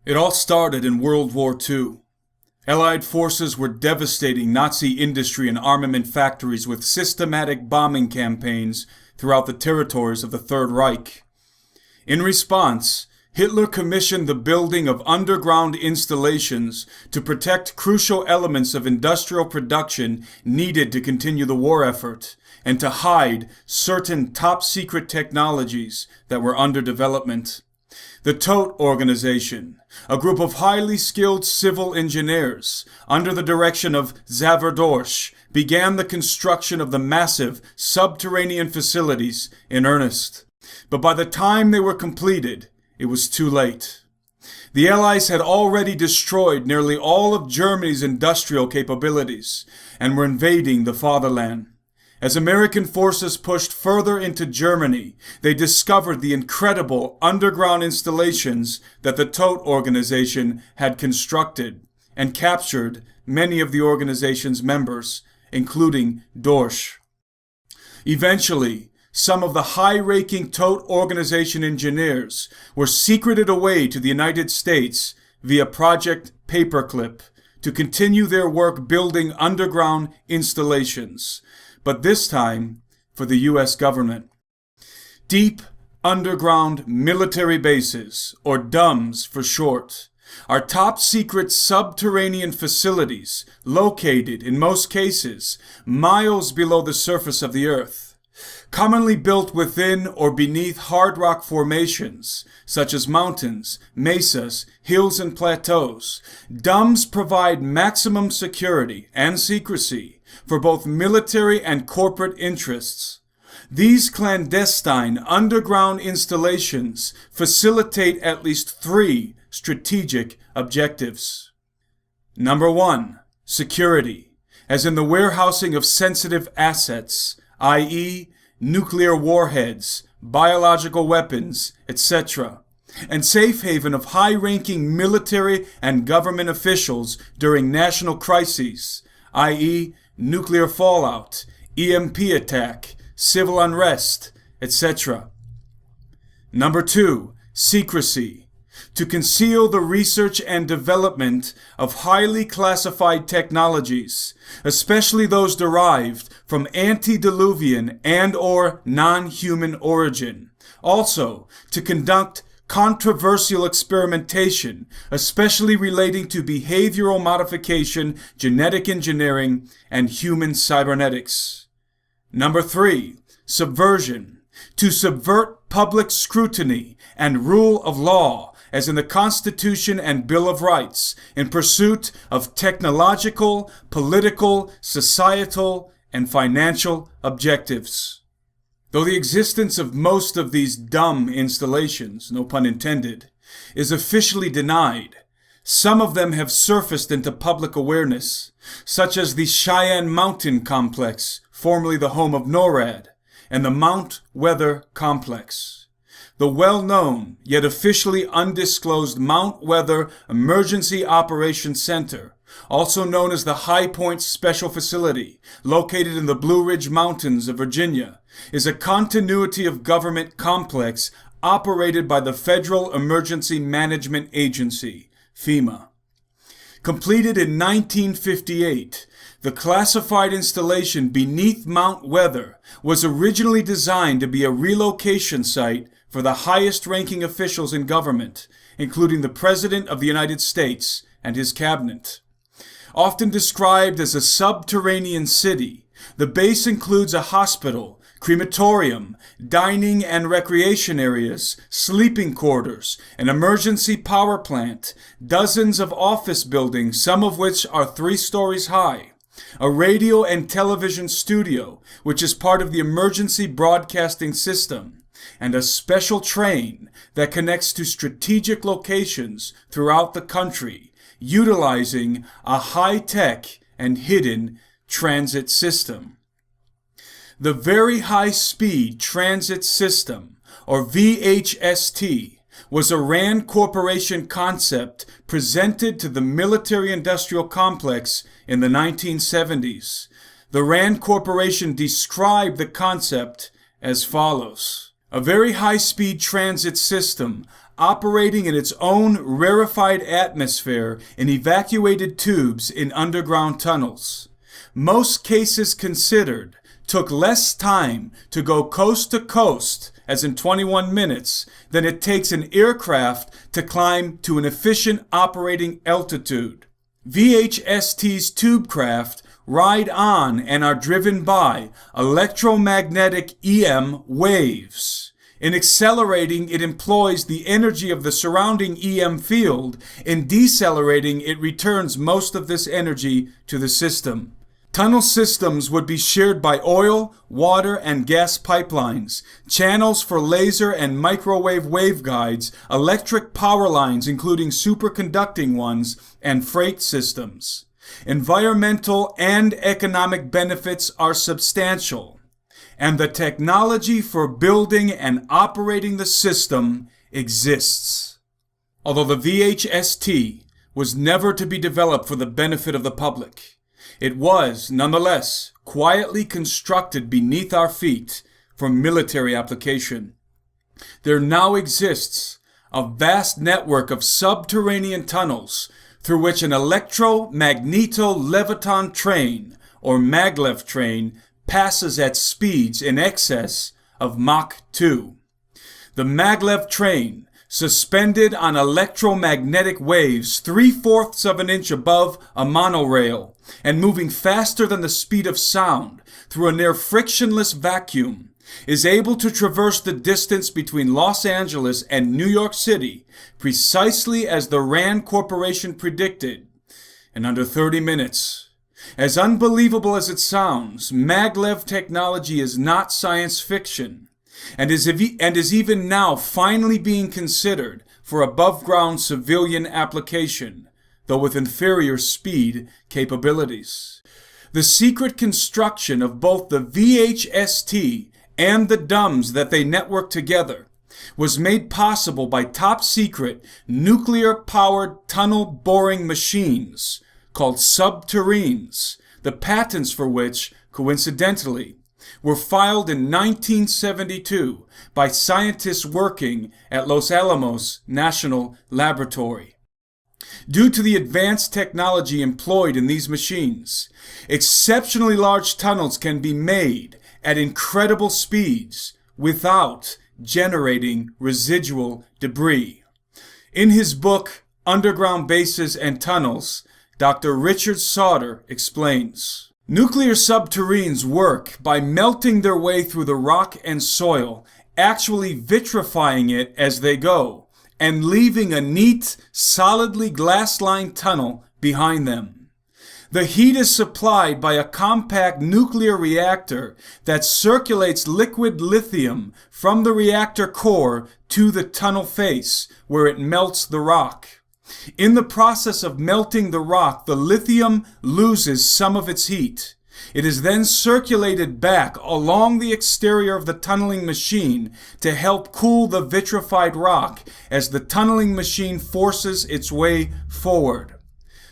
It all started in World War II. Allied forces were devastating Nazi industry and armament factories with systematic bombing campaigns throughout the territories of the Third Reich. In response, Hitler commissioned the building of underground installations to protect crucial elements of industrial production needed to continue the war effort, and to hide certain top-secret technologies that were under development. The Todt Organization, a group of highly skilled civil engineers, under the direction of Xaver Dorsch, began the construction of the massive subterranean facilities in earnest. But by the time they were completed, it was too late. The Allies had already destroyed nearly all of Germany's industrial capabilities and were invading the fatherland. As American forces pushed further into Germany, they discovered the incredible underground installations that the Todt Organization had constructed and captured many of the organization's members, including Dorsch. Eventually, some of the high-ranking Todt Organization engineers were secreted away to the United States via Project Paperclip to continue their work building underground installations, but this time for the U.S. government. Deep Underground Military Bases, or DUMBs for short, are top-secret subterranean facilities located, in most cases, miles below the surface of the Earth. Commonly built within or beneath hard rock formations, such as mountains, mesas, hills, and plateaus, DUMBs provide maximum security and secrecy for both military and corporate interests. These clandestine underground installations facilitate at least three strategic objectives. Number 1, security, as in the warehousing of sensitive assets, i.e., nuclear warheads, biological weapons, etc., and safe haven of high-ranking military and government officials during national crises, i.e., nuclear fallout, EMP attack, civil unrest, etc. Number 2, secrecy, to conceal the research and development of highly classified technologies, especially those derived from antediluvian and/or non-human origin. Also, to conduct controversial experimentation, especially relating to behavioral modification, genetic engineering, and human cybernetics. Number 3, subversion, to subvert public scrutiny and rule of law, as in the Constitution and Bill of Rights, in pursuit of technological, political, societal, and financial objectives. Though the existence of most of these dumb installations, no pun intended, is officially denied, some of them have surfaced into public awareness, such as the Cheyenne Mountain Complex, formerly the home of NORAD, and the Mount Weather Complex. The well-known, yet officially undisclosed Mount Weather Emergency Operations Center, also known as the High Point Special Facility, located in the Blue Ridge Mountains of Virginia, is a continuity of government complex operated by the Federal Emergency Management Agency, FEMA. Completed in 1958, the classified installation beneath Mount Weather was originally designed to be a relocation site for the highest-ranking officials in government, including the President of the United States and his cabinet. Often described as a subterranean city, the base includes a hospital, crematorium, dining and recreation areas, sleeping quarters, an emergency power plant, dozens of office buildings, some of which are 3 stories high, a radio and television studio, which is part of the emergency broadcasting system, and a special train that connects to strategic locations throughout the country, utilizing a high-tech and hidden transit system. The Very High Speed Transit System, or VHST, was a RAND Corporation concept presented to the military-industrial complex in the 1970s. The RAND Corporation described the concept as follows. A very high-speed transit system operating in its own rarefied atmosphere in evacuated tubes in underground tunnels. Most cases considered took less time to go coast to coast, as in 21 minutes, than it takes an aircraft to climb to an efficient operating altitude. VHST's tubecraft ride on and are driven by electromagnetic EM waves. In accelerating, it employs the energy of the surrounding EM field. In decelerating, it returns most of this energy to the system. Tunnel systems would be shared by oil, water, and gas pipelines, channels for laser and microwave waveguides, electric power lines including superconducting ones, and freight systems. Environmental and economic benefits are substantial, and the technology for building and operating the system exists. Although the VHST was never to be developed for the benefit of the public, it was, nonetheless, quietly constructed beneath our feet for military application. There now exists a vast network of subterranean tunnels through which an electromagnetoleviton train, or maglev train, passes at speeds in excess of Mach 2. The maglev train, suspended on electromagnetic waves 3/4 of an inch above a monorail, and moving faster than the speed of sound through a near frictionless vacuum, is able to traverse the distance between Los Angeles and New York City precisely as the RAND Corporation predicted, in under 30 minutes. As unbelievable as it sounds, maglev technology is not science fiction, and is even now finally being considered for above-ground civilian application, though with inferior speed capabilities. The secret construction of both the VHST and the DUMS that they network together was made possible by top-secret nuclear-powered tunnel boring machines called subterranes, the patents for which, coincidentally, were filed in 1972 by scientists working at Los Alamos National Laboratory. Due to the advanced technology employed in these machines, exceptionally large tunnels can be made at incredible speeds without generating residual debris. In his book, Underground Bases and Tunnels, Dr. Richard Sauter explains, nuclear subterranes work by melting their way through the rock and soil, actually vitrifying it as they go, and leaving a neat, solidly glass-lined tunnel behind them. The heat is supplied by a compact nuclear reactor that circulates liquid lithium from the reactor core to the tunnel face, where it melts the rock. In the process of melting the rock, the lithium loses some of its heat. It is then circulated back along the exterior of the tunneling machine to help cool the vitrified rock as the tunneling machine forces its way forward.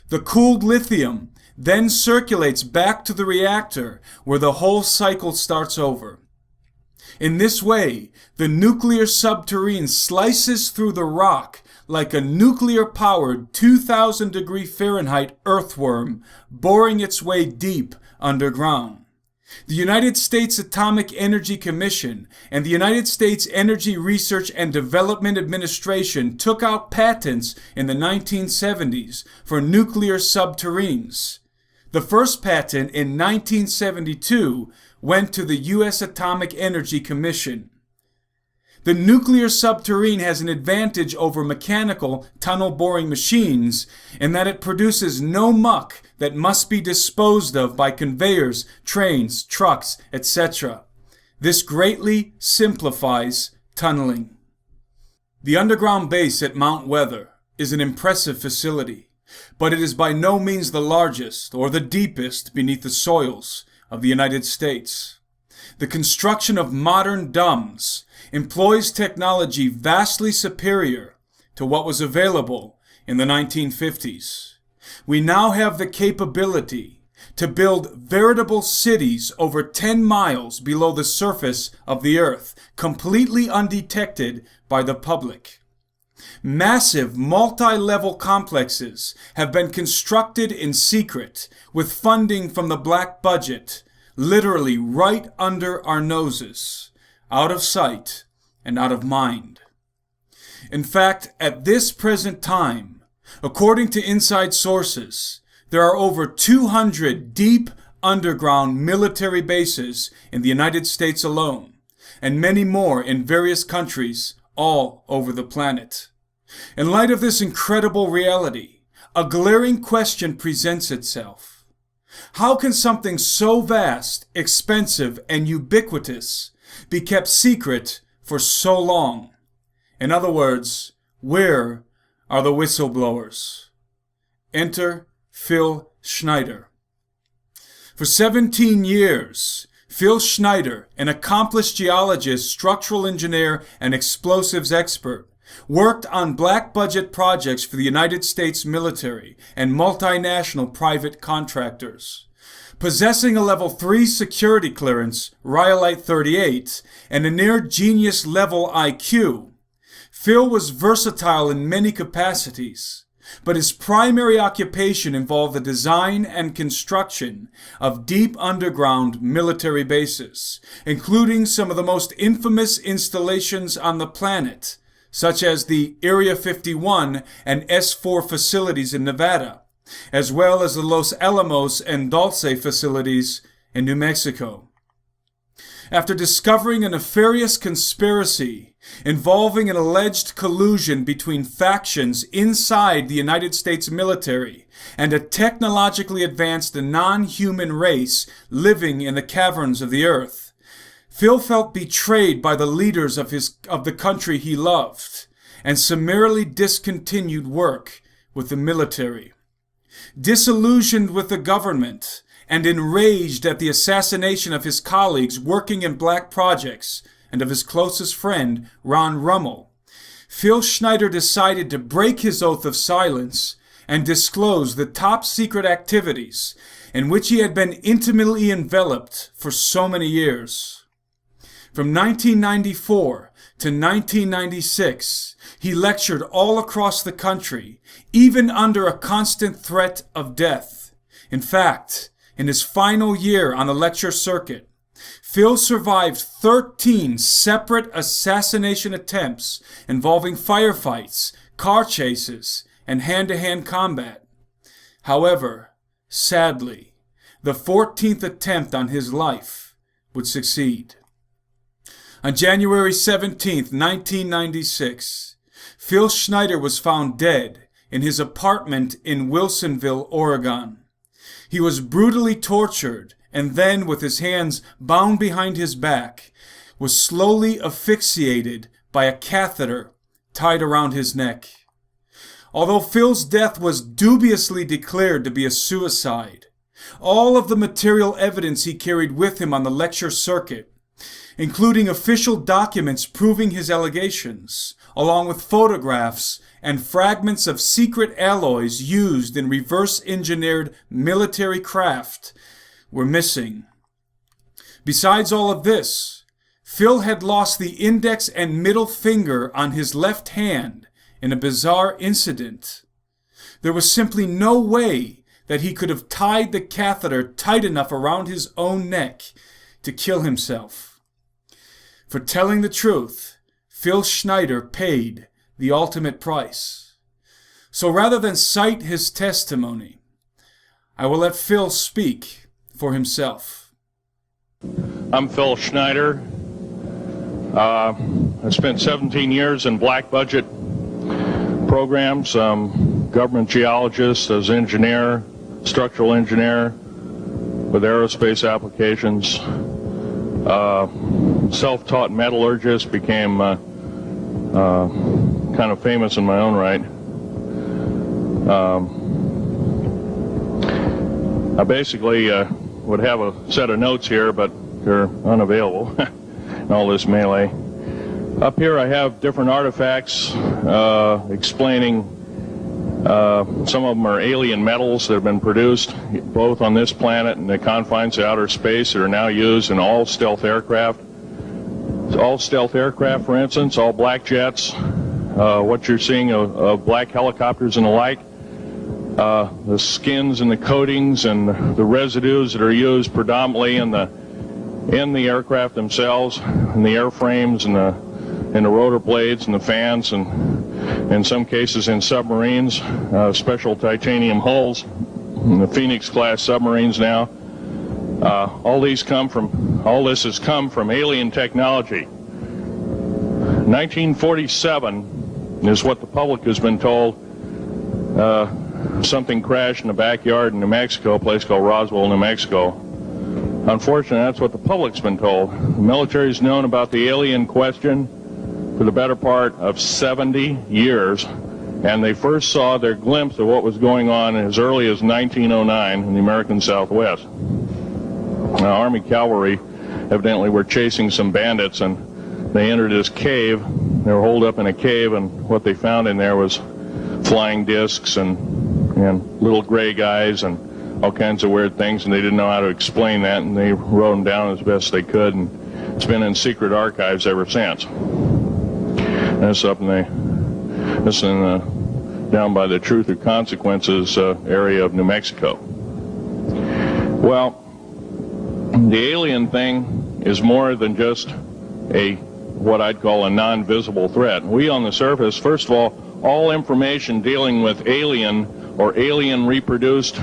The cooled lithium then circulates back to the reactor, where the whole cycle starts over. In this way, the nuclear subterrane slices through the rock like a nuclear-powered 2,000 degree Fahrenheit earthworm, boring its way deep underground. The United States Atomic Energy Commission and the United States Energy Research and Development Administration took out patents in the 1970s for nuclear subterranes. The first patent in 1972 went to the U.S. Atomic Energy Commission. The nuclear subterrane has an advantage over mechanical tunnel boring machines in that it produces no muck that must be disposed of by conveyors, trains, trucks, etc. This greatly simplifies tunneling. The underground base at Mount Weather is an impressive facility, but it is by no means the largest or the deepest beneath the soils of the United States. The construction of modern DUMS employs technology vastly superior to what was available in the 1950s. We now have the capability to build veritable cities over 10 miles below the surface of the earth, completely undetected by the public. Massive multi-level complexes have been constructed in secret with funding from the black budget, literally right under our noses, out of sight and out of mind. In fact, at this present time, according to inside sources, there are over 200 deep underground military bases in the United States alone, and many more in various countries all over the planet. In light of this incredible reality, a glaring question presents itself. How can something so vast, expensive, and ubiquitous be kept secret for so long? In other words, where are the whistleblowers? Enter Phil Schneider. For 17 years, Phil Schneider, an accomplished geologist, structural engineer, and explosives expert, worked on black budget projects for the United States military and multinational private contractors. Possessing a level 3 security clearance, Rhyolite 38, and a near genius level IQ, Phil was versatile in many capacities, but his primary occupation involved the design and construction of deep underground military bases, including some of the most infamous installations on the planet, such as the Area 51 and S4 facilities in Nevada, as well as the Los Alamos and Dulce facilities in New Mexico. After discovering a nefarious conspiracy involving an alleged collusion between factions inside the United States military and a technologically advanced non-human race living in the caverns of the earth, Phil felt betrayed by the leaders of the country he loved and summarily discontinued work with the military. Disillusioned with the government and enraged at the assassination of his colleagues working in black projects and of his closest friend, Ron Rummel, Phil Schneider decided to break his oath of silence and disclose the top secret activities in which he had been intimately enveloped for so many years. From 1994 to 1996, he lectured all across the country, even under a constant threat of death. In fact, in his final year on the lecture circuit, Phil survived 13 separate assassination attempts involving firefights, car chases, and hand-to-hand combat. However, sadly, the 14th attempt on his life would succeed. On January 17, 1996, Phil Schneider was found dead in his apartment in Wilsonville, Oregon. He was brutally tortured and then, with his hands bound behind his back, was slowly asphyxiated by a catheter tied around his neck. Although Phil's death was dubiously declared to be a suicide, all of the material evidence he carried with him on the lecture circuit, including official documents proving his allegations, along with photographs and fragments of secret alloys used in reverse-engineered military craft, were missing. Besides all of this, Phil had lost the index and middle finger on his left hand in a bizarre incident. There was simply no way that he could have tied the catheter tight enough around his own neck to kill himself. For telling the truth, Phil Schneider paid the ultimate price. So rather than cite his testimony, I will let Phil speak for himself. I'm Phil Schneider. I spent 17 years in black budget programs, government geologist, as engineer, structural engineer with aerospace applications. Self-taught metallurgist, became kind of famous in my own right. I basically would have a set of notes here, but they're unavailable in all this melee. Up here I have different artifacts explaining some of them are alien metals that have been produced both on this planet and the confines of outer space that are now used in all stealth aircraft. All stealth aircraft, for instance, all black jets, what you're seeing of black helicopters and the like, the skins and the coatings and the residues that are used predominantly in the aircraft themselves, in the airframes and the rotor blades and the fans, and in some cases in submarines, special titanium hulls, in the Phoenix class submarines now. All this has come from alien technology. 1947 is what the public has been told. Something crashed in the backyard in New Mexico, a place called Roswell, New Mexico. Unfortunately, that's what the public's been told. The military's known about the alien question for the better part of 70 years, and they first saw their glimpse of what was going on as early as 1909 in the American Southwest. Now, Army cavalry evidently were chasing some bandits, and they entered this cave. They were holed up in a cave, and what they found in there was flying discs and little gray guys and all kinds of weird things, and they didn't know how to explain that, and they wrote them down as best they could, and it's been in secret archives ever since. That's up down by the Truth or Consequences area of New Mexico. Well, the alien thing is more than just what I'd call a non-visible threat. We on the surface, first of all information dealing with alien or alien reproduced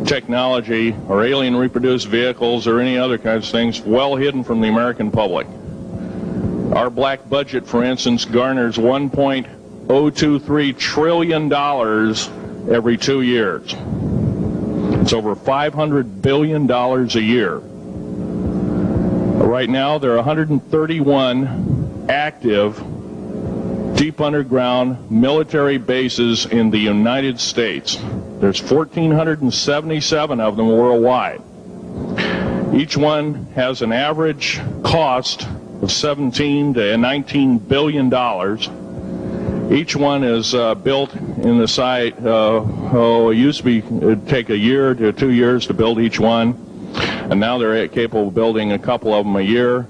technology or alien reproduced vehicles or any other kinds of things well hidden from the American public. Our black budget, for instance, garners $1.023 trillion every 2 years. It's over $500 billion a year. Right now, there are 131 active deep underground military bases in the United States. There's 1,477 of them worldwide. Each one has an average cost of $17 to $19 billion. Each one is built in the site. It used to be it'd take a year to 2 years to build each one, and now they're capable of building a couple of them a year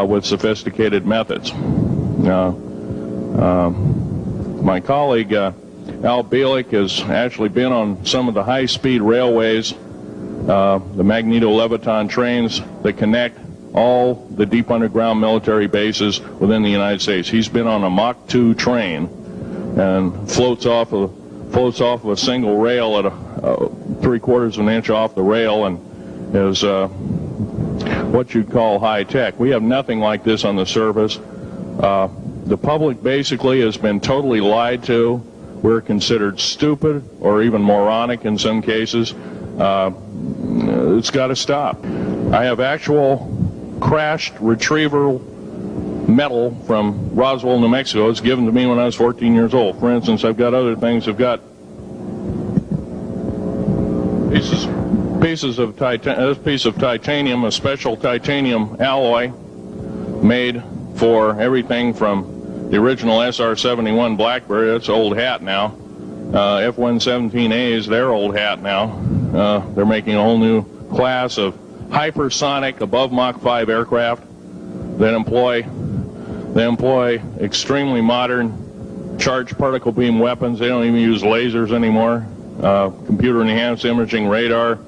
with sophisticated methods. My colleague Al Bielik has actually been on some of the high-speed railways, the magneto-leviton trains that connect all the deep underground military bases within the United States. He's been on a Mach 2 train and floats off of a single rail at 3/4 of an inch off the rail, and is what you'd call high tech. We have nothing like this on the surface. The public basically has been totally lied to. We're considered stupid or even moronic in some cases. It's got to stop. I have actual crashed retriever metal from Roswell, New Mexico. It's given to me when I was 14 years old. For instance, I've got other things. I've got pieces of this piece of titanium, a special titanium alloy made for everything from the original SR-71 Blackberry. That's old hat now. F-117As, they're old hat now. They're making a whole new class of hypersonic above Mach 5 aircraft that employ extremely modern charged particle beam weapons. They don't even use lasers anymore. Computer enhanced imaging radar,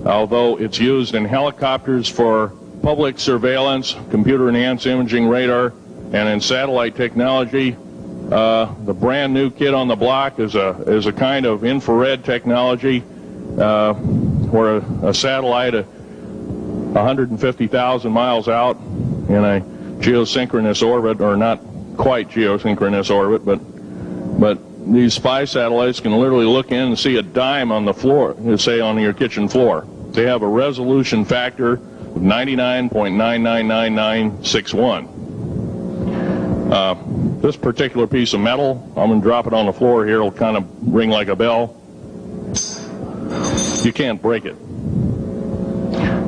although it's used in helicopters for public surveillance, computer enhanced imaging radar, and in satellite technology. The brand new kid on the block is a kind of infrared technology where a satellite 150,000 miles out in a geosynchronous orbit, or not quite geosynchronous orbit, but these spy satellites can literally look in and see a dime on the floor, say on your kitchen floor. They have a resolution factor of 99.999961. This particular piece of metal, I'm going to drop it on the floor here. It'll kind of ring like a bell. You can't break it.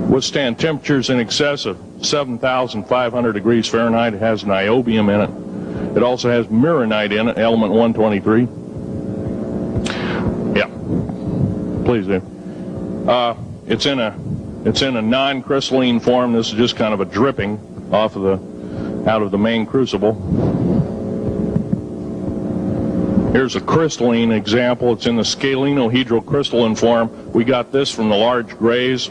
Withstand temperatures in excess of 7,500 degrees Fahrenheit. It has niobium in it. It also has mironite in it, element 123. Yeah, please do. It's in a non-crystalline form. This is just kind of a dripping out of the main crucible. Here's a crystalline example. It's in the scalenohedral crystalline form. We got this from the large grays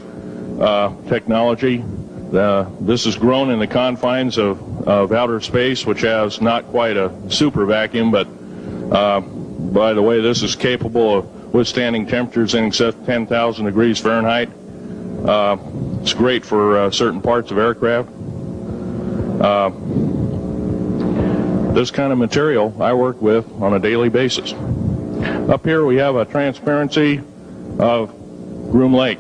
technology. This is grown in the confines of outer space, which has not quite a super vacuum, but by the way, this is capable of withstanding temperatures in excess of 10,000 degrees Fahrenheit. It's great for certain parts of aircraft. This kind of material I work with on a daily basis. Up here we have a transparency of Groom Lake.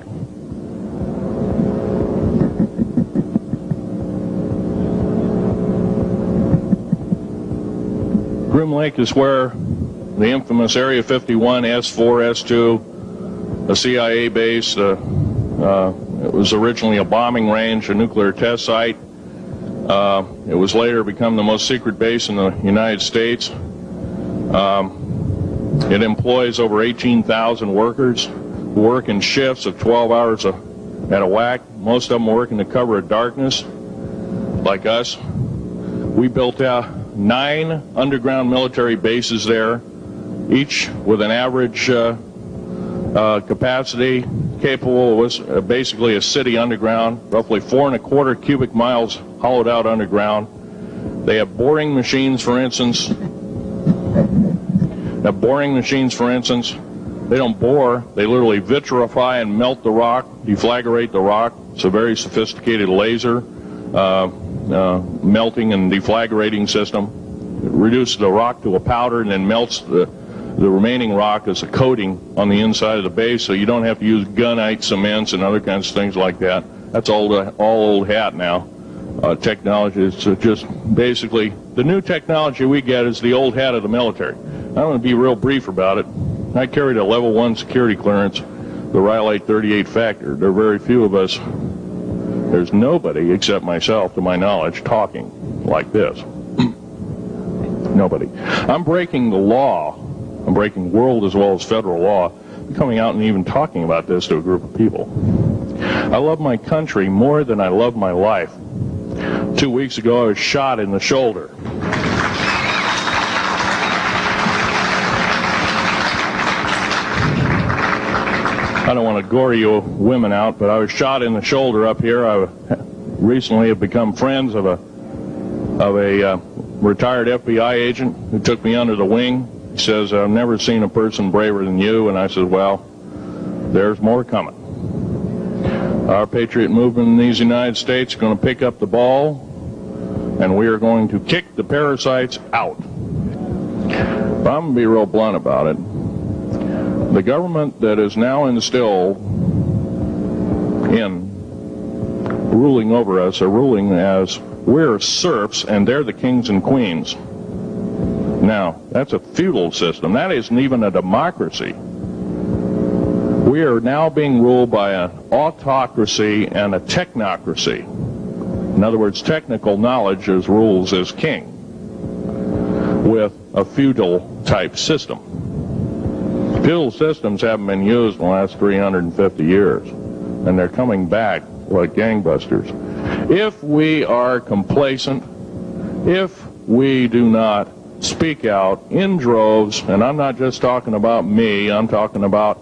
Groom Lake is where the infamous Area 51, S4, S2, a CIA base, it was originally a bombing range, a nuclear test site. It was later become the most secret base in the United States. It employs over 18,000 workers who work in shifts of 12 hours at a whack. Most of them work in the cover of darkness, like us. We built out 9 underground military bases there, each with an average capacity capable of basically a city underground, roughly 4¼ cubic miles hollowed out underground. They have boring machines, for instance. They don't bore, they literally vitrify and melt the rock, deflagrate the rock. It's a very sophisticated laser melting and deflagrating system. It reduces the rock to a powder and then melts the remaining rock as a coating on the inside of the base, so you don't have to use gunite cements and other kinds of things like that. That's all old hat now. Technology is just basically the new technology we get is the old hat of the military. I'm going to be real brief about it. I carried a level 1 security clearance, the Rhyolite 38 factor. There are very few of us. There's nobody except myself, to my knowledge, talking like this. Nobody. I'm breaking the law. I'm breaking world as well as federal law, coming out and even talking about this to a group of people. I love my country more than I love my life. 2 weeks ago, I was shot in the shoulder. I don't want to gore you women out, but I was shot in the shoulder up here. I recently have become friends of a retired FBI agent who took me under the wing. He says, I've never seen a person braver than you. And I said, well, there's more coming. Our patriot movement in these United States is going to pick up the ball, and we are going to kick the parasites out. But I'm going to be real blunt about it. The government that is now instilled in ruling over us are ruling as we're serfs and they're the kings and queens. Now, that's a feudal system. That isn't even a democracy. We are now being ruled by an autocracy and a technocracy. In other words, technical knowledge as rules as king, with a feudal type system. Feudal systems haven't been used in the last 350 years, and they're coming back like gangbusters. If we are complacent, if we do not speak out in droves, and I'm not just talking about me, I'm talking about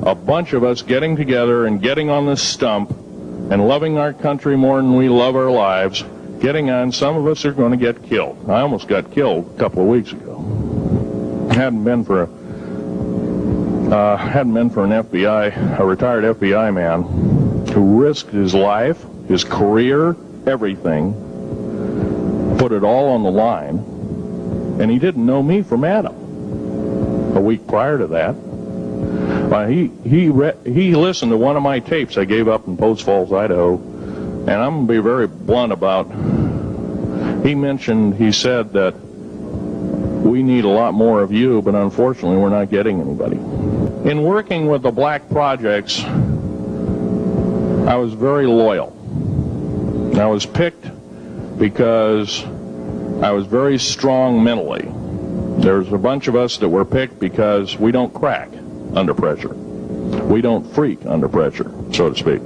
a bunch of us getting together and getting on this stump and loving our country more than we love our lives, getting on, some of us are going to get killed. I almost got killed a couple of weeks ago. Hadn't been for an FBI, a retired FBI man who risked his life, his career, everything, put it all on the line, and he didn't know me from Adam. A week prior to that, he listened to one of my tapes I gave up in Post Falls, Idaho, and I'm going to be very blunt about, he said that we need a lot more of you, but unfortunately we're not getting anybody. In working with the black projects, I was very loyal. I was picked because I was very strong mentally. There's a bunch of us that were picked because we don't crack under pressure. We don't freak under pressure, so to speak.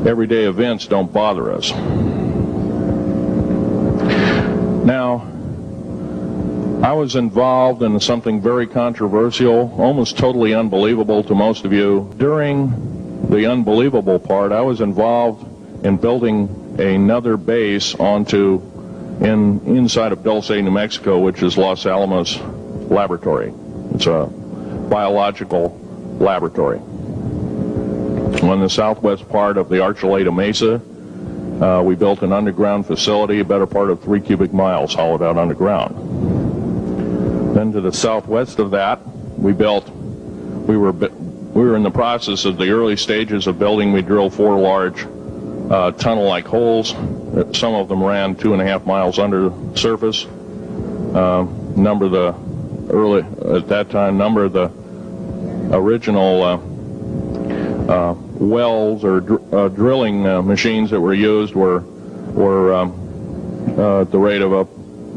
Everyday events don't bother us. Now, I was involved in something very controversial, almost totally unbelievable to most of you. During the unbelievable part, I was involved in building another base inside of Dulce, New Mexico, which is Los Alamos Laboratory. It's a biological laboratory. On the southwest part of the Archuleta Mesa, we built an underground facility, a better part of 3 cubic miles hollowed out underground. Then to the southwest of that, we were in the process of the early stages of building. We drilled 4 large tunnel-like holes. Some of them ran 2.5 miles under the surface. Number of the original wells or drilling machines that were used were at the rate of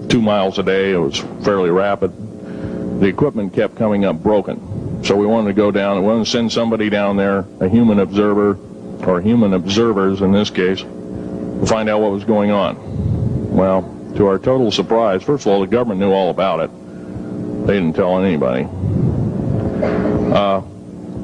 2 miles a day. It was fairly rapid. The equipment kept coming up broken. So we wanted to go down, we wanted to send somebody down there, a human observer, or human observers in this case, to find out what was going on. Well, to our total surprise, first of all, the government knew all about it. They didn't tell anybody.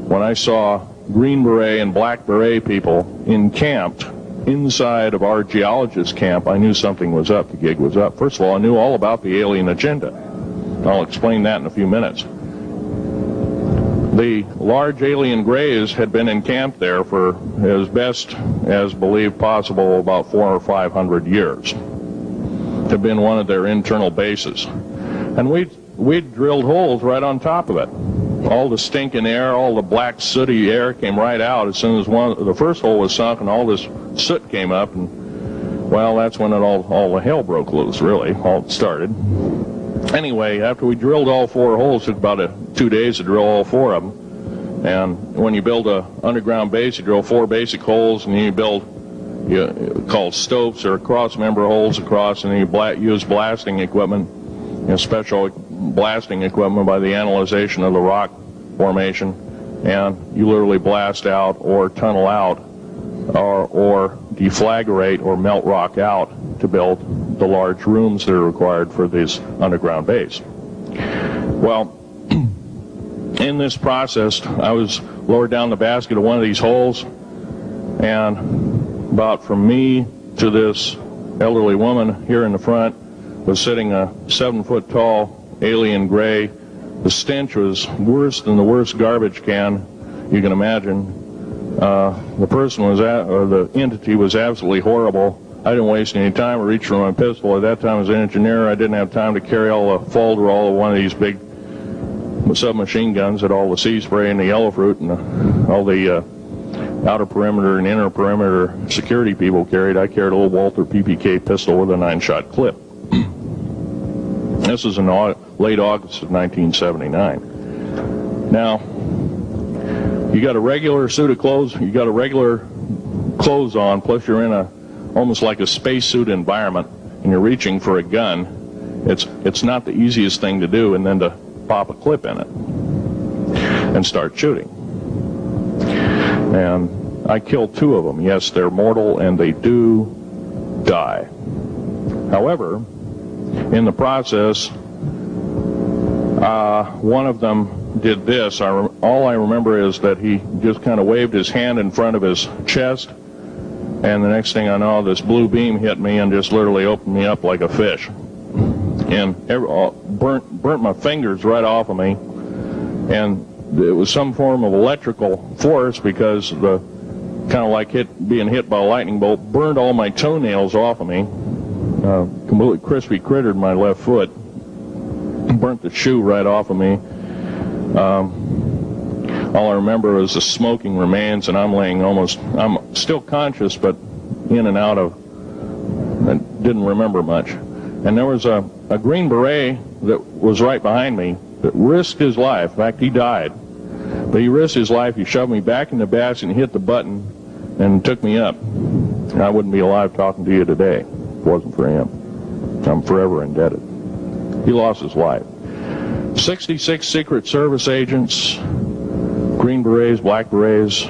When I saw Green Beret and Black Beret people encamped inside of our geologist camp, I knew something was up, the gig was up. First of all, I knew all about the alien agenda. I'll explain that in a few minutes. The large alien grays had been encamped there for as best as believed possible about 400 or 500 years. It had been one of their internal bases. And we'd drilled holes right on top of it. All the stinking air, all the black sooty air came right out as soon as the first hole was sunk, and all this soot came up, and well, that's when all the hell broke loose, really, all started. Anyway, after we drilled all 4 holes, it took about 2 days to drill all 4 of them. And when you build an underground base, you drill 4 basic holes, and then you build called stopes or cross-member holes across, and then you use blasting equipment, special blasting equipment by the analyzation of the rock formation, and you literally blast out or tunnel out or deflagrate or melt rock out to build the large rooms that are required for this underground base. Well, in this process, I was lowered down the basket of one of these holes, and about from me to this elderly woman here in the front was sitting a 7-foot-tall alien gray. The stench was worse than the worst garbage can you can imagine. The person the entity was absolutely horrible. I didn't waste any time. I reached for my pistol. At that time, as an engineer, I didn't have time to carry all the folderol of one of these big submachine guns that all the sea spray and the yellow fruit and all the outer perimeter and inner perimeter security people carried. I carried a little Walther PPK pistol with a 9-shot clip. This was in late August of 1979. Now, you got a regular suit of clothes, you got a regular clothes on, plus you're in almost like a spacesuit environment, and you're reaching for a gun. It's not the easiest thing to do, and then to pop a clip in it and start shooting. And I killed 2 of them. Yes, they're mortal, and they do die. However, in the process, one of them did this. All I remember is that he just kind of waved his hand in front of his chest, and the next thing I know, this blue beam hit me and just literally opened me up like a fish, and burnt my fingers right off of me. And it was some form of electrical force, because the kind of like being hit by a lightning bolt burned all my toenails off of me. Completely crispy crittered my left foot, burnt the shoe right off of me. All I remember is the smoking remains, and I'm still conscious, but in and out of, I didn't remember much. And there was a Green Beret that was right behind me that risked his life. In fact, he died. But he risked his life. He shoved me back in the basket and hit the button and took me up. And I wouldn't be alive talking to you today if it wasn't for him. I'm forever indebted. He lost his life. 66 Secret Service agents, Green Berets, Black Berets,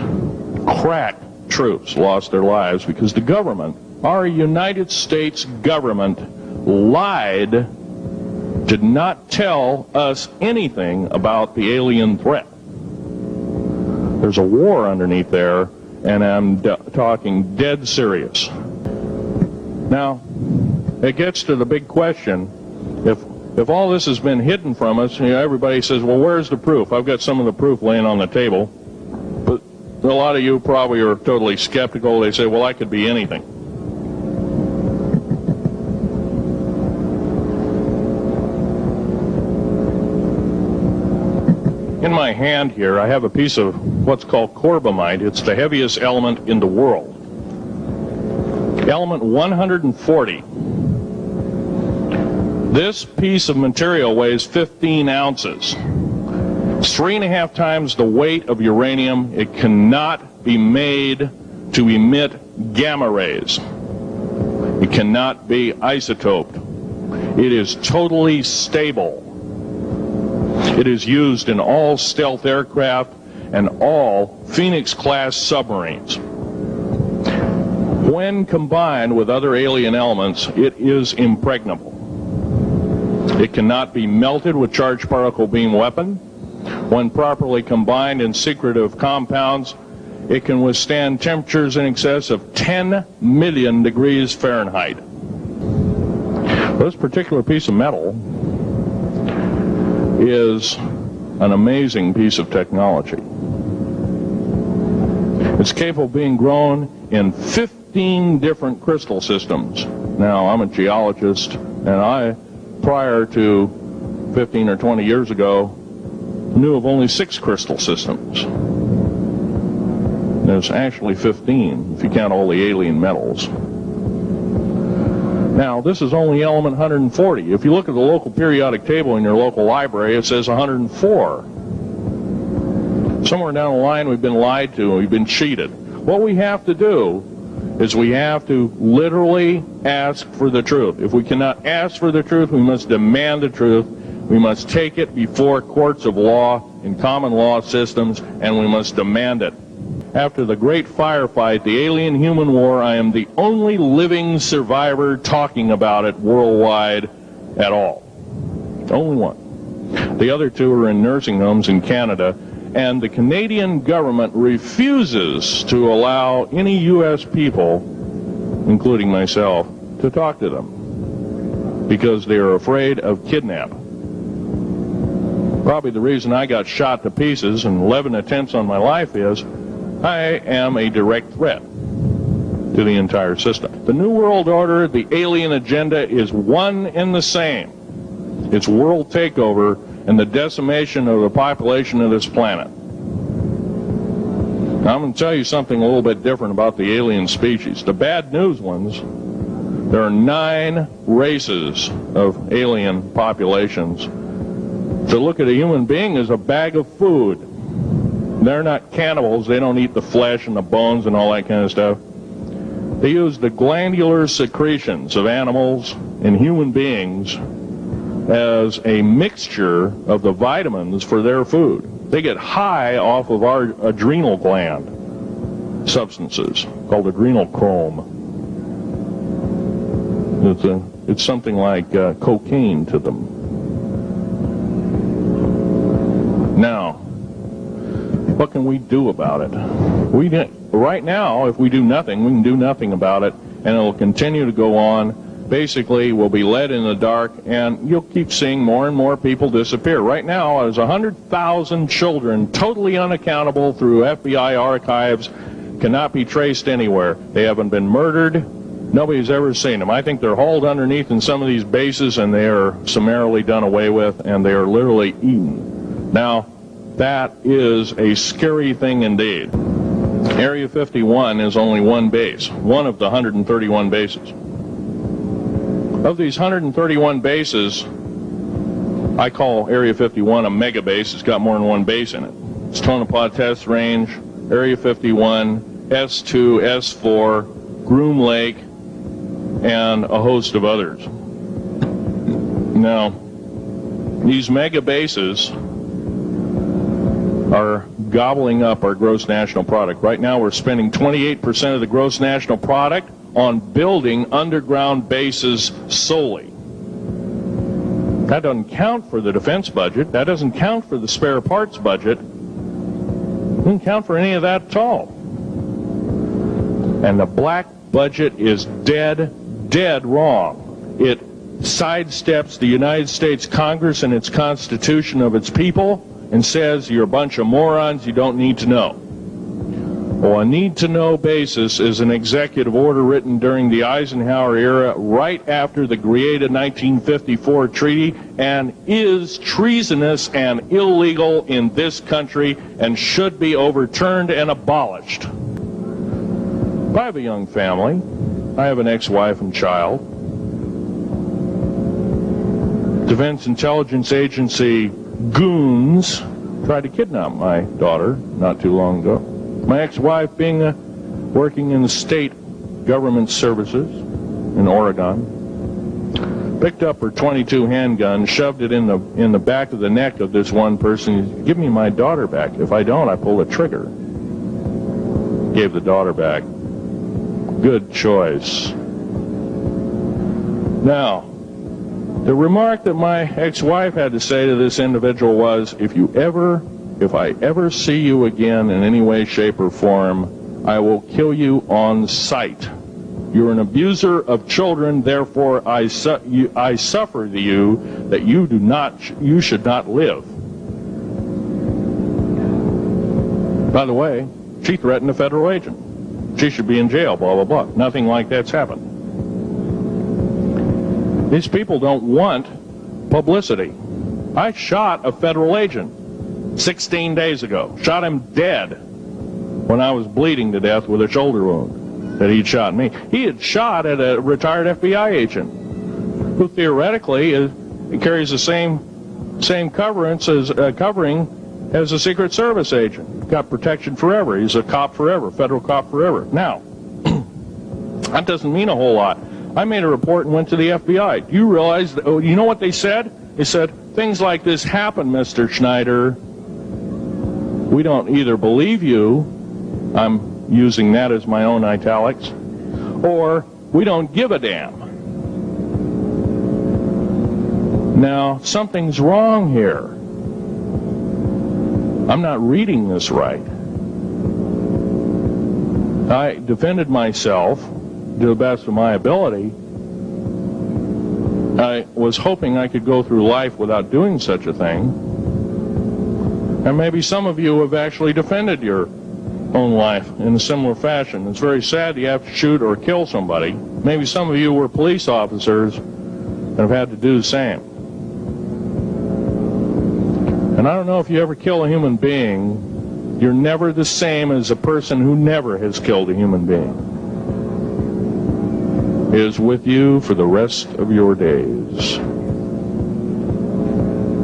crack troops lost their lives because the government, our United States government, lied did not tell us anything about the alien threat. There's a war underneath there, and I'm talking dead serious. Now, it gets to the big question. If all this has been hidden from us, everybody says, well, where's the proof? I've got some of the proof laying on the table. But a lot of you probably are totally skeptical. They say, well, I could be anything. In my hand here, I have a piece of what's called corbamide. It's the heaviest element in the world. Element 140. This piece of material weighs 15 ounces. It's 3.5 times the weight of uranium. It cannot be made to emit gamma rays. It cannot be isotoped. It is totally stable. It is used in all stealth aircraft and all Phoenix-class submarines. When combined with other alien elements, it is impregnable. It cannot be melted with charged particle beam weapon. When properly combined in secretive compounds, it can withstand temperatures in excess of 10 million degrees Fahrenheit. This particular piece of metal is an amazing piece of technology. It's capable of being grown in 15 different crystal systems. Now, I'm a geologist, and I, prior to 15 or 20 years ago, knew of only 6 crystal systems. There's actually 15, if you count all the alien metals. Now, this is only element 140. If you look at the local periodic table in your local library, it says 104. Somewhere down the line, we've been lied to, we've been cheated. What we have to do is we have to literally ask for the truth. If we cannot ask for the truth, we must demand the truth. We must take it before courts of law in common law systems, and we must demand it. After the great firefight, the alien-human war, I am the only living survivor talking about it worldwide at all. Only one. The other 2 are in nursing homes in Canada, and the Canadian government refuses to allow any U.S. people, including myself, to talk to them because they are afraid of kidnap. Probably the reason I got shot to pieces and 11 attempts on my life is I am a direct threat to the entire system. The New World Order, the alien agenda is one and the same. It's world takeover and the decimation of the population of this planet. Now, I'm going to tell you something a little bit different about the alien species. The bad news ones, there are 9 races of alien populations. To look at a human being as a bag of food. They're not cannibals. They don't eat the flesh and the bones and all that kind of stuff. They use the glandular secretions of animals and human beings as a mixture of the vitamins for their food. They get high off of our adrenal gland substances called adrenal chrome. It's something like cocaine to them. Now, what can we do about it? Right now, if we do nothing, we can do nothing about it, and it will continue to go on. Basically, we'll be led in the dark, and you'll keep seeing more and more people disappear. Right now, there's 100,000 children totally unaccountable through FBI archives, cannot be traced anywhere. They haven't been murdered. Nobody's ever seen them. I think they're hauled underneath in some of these bases, and they are summarily done away with, and they are literally eaten. Now, that is a scary thing indeed. Area 51 is only one base, one of the 131 bases. Of these 131 bases, I call Area 51 a mega base. It's got more than one base in it. It's Tonopah Test Range, Area 51, S2, S4, Groom Lake, and a host of others. Now, these mega bases are gobbling up our gross national product. Right now we're spending 28% of the gross national product on building underground bases solely. That doesn't count for the defense budget. That doesn't count for the spare parts budget. Doesn't count for any of that at all. And the black budget is dead wrong. It sidesteps the United States Congress and its Constitution of its people and says you're a bunch of morons you don't need to know. Well, a need-to-know basis is an executive order written during the Eisenhower era right after the created 1954 treaty and is treasonous and illegal in this country and should be overturned and abolished. I have a young family. I have an ex-wife and child. Defense Intelligence Agency goons tried to kidnap my daughter not too long ago. My ex-wife, working in the state government services in Oregon, picked up her .22 handgun, shoved it in the back of the neck of this one person. Give me my daughter back. If I don't, I pull the trigger. Gave the daughter back. Good choice. Now, the remark that my ex-wife had to say to this individual was, if I ever see you again in any way, shape, or form, I will kill you on sight. You're an abuser of children, therefore I suffer to you that you should not live. By the way, she threatened a federal agent. She should be in jail, blah, blah, blah. Nothing like that's happened. These people don't want publicity. I shot a federal agent 16 days ago. Shot him dead when I was bleeding to death with a shoulder wound that he'd shot me. He had shot at a retired FBI agent who theoretically carries the same covering as a Secret Service agent. Got protection forever. He's a cop forever, federal cop forever. Now, that doesn't mean a whole lot. I made a report and went to the FBI. Do you realize, you know what they said? They said, things like this happen, Mr. Schneider. We don't either believe you, I'm using that as my own italics, or we don't give a damn. Now, something's wrong here. I'm not reading this right. I defended myself to the best of my ability. I was hoping I could go through life without doing such a thing. And maybe some of you have actually defended your own life in a similar fashion. It's very sad you have to shoot or kill somebody. Maybe some of you were police officers and have had to do the same. And I don't know if you ever kill a human being, you're never the same as a person who never has killed a human being. Is with you for the rest of your days.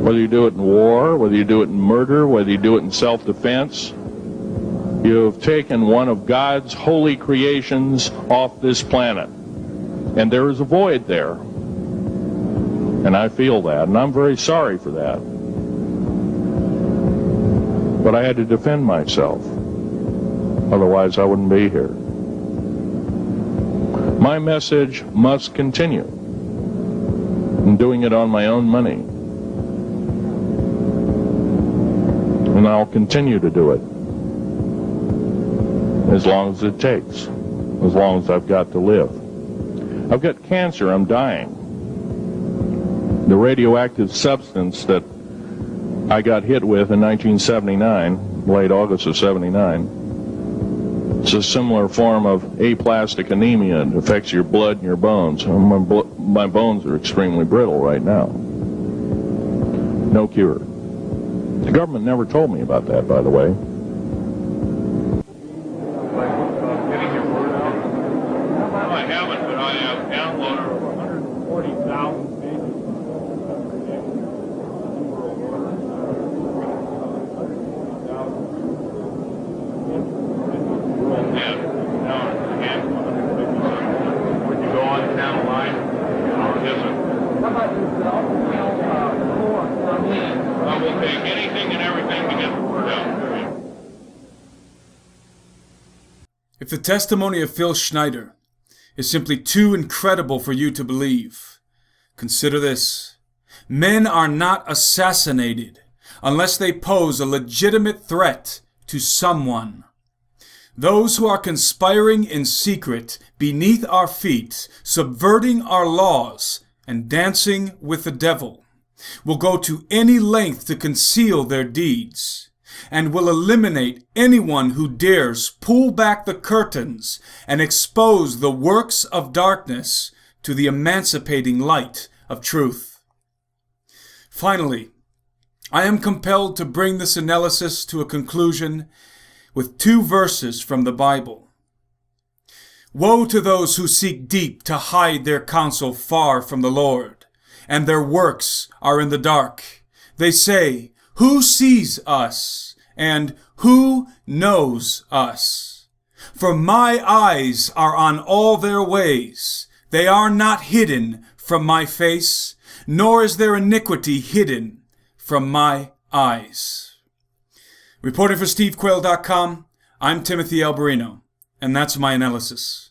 Whether you do it in war, whether you do it in murder, whether you do it in self-defense, you have taken one of God's holy creations off this planet. And there is a void there. And I feel that, and I'm very sorry for that. But I had to defend myself. Otherwise, I wouldn't be here. My message must continue. I'm doing it on my own money. And I'll continue to do it. As long as it takes. As long as I've got to live. I've got cancer. I'm dying. The radioactive substance that I got hit with in 1979, late August of 79, it's a similar form of aplastic anemia. It affects your blood and your bones. My bones are extremely brittle right now. No cure. The government never told me about that, by the way. I haven't, but I have downloaded 140,000 pages. Would you go on down the line? How about yourself? We'll take anything and everything to get the word out. If the testimony of Phil Schneider is simply too incredible for you to believe, consider this. Men are not assassinated unless they pose a legitimate threat to someone. Those who are conspiring in secret beneath our feet, subverting our laws, and dancing with the devil, will go to any length to conceal their deeds, and will eliminate anyone who dares pull back the curtains and expose the works of darkness to the emancipating light of truth. Finally, I am compelled to bring this analysis to a conclusion with 2 verses from the Bible. Woe to those who seek deep to hide their counsel far from the Lord, and their works are in the dark. They say, "Who sees us? And who knows us?" For my eyes are on all their ways. They are not hidden from my face, nor is their iniquity hidden from my eyes. Reporting for SteveQuayle.com, I'm Timothy Alberino, and that's my analysis.